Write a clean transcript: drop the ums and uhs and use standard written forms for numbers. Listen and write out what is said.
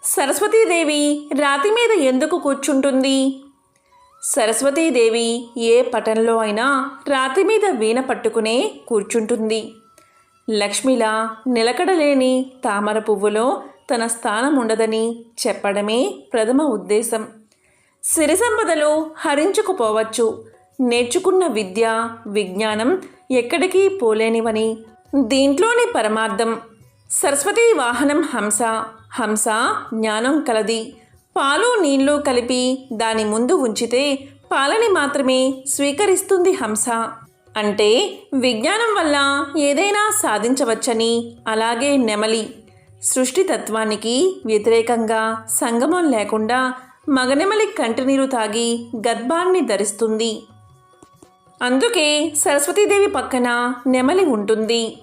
సరస్వతీదేవి రాతి మీద ఎందుకు కూర్చుంటుంది? సరస్వతీదేవి ఏ పటంలో అయినా రాతి మీద వీణ పట్టుకునే కూర్చుంటుంది. లక్ష్మిలా నిలకడలేని తామర పువ్వులో తన స్థానం ఉండదని చెప్పడమే ప్రథమ ఉద్దేశం. సిరి సంపదలు హరించుకుపోవచ్చు, నేర్చుకున్న విద్య విజ్ఞానం ఎక్కడికి పోలేనివని దీంట్లోని పరమార్థం. సరస్వతీ వాహనం హంస. హంస జ్ఞానం కలది. పాలు నీళ్లు కలిపి దాని ముందు ఉంచితే పాలని మాత్రమే స్వీకరిస్తుంది హంస. అంటే విజ్ఞానం వల్ల ఏదైనా సాధించవచ్చని. అలాగే నెమలి సృష్టితత్వానికి వ్యతిరేకంగా సంగమం లేకుండా మగనెమలి కంటినీరు తాగి గర్భాన్ని ధరిస్తుంది. అందుకే సరస్వతీదేవి పక్కన నెమలి ఉంటుంది.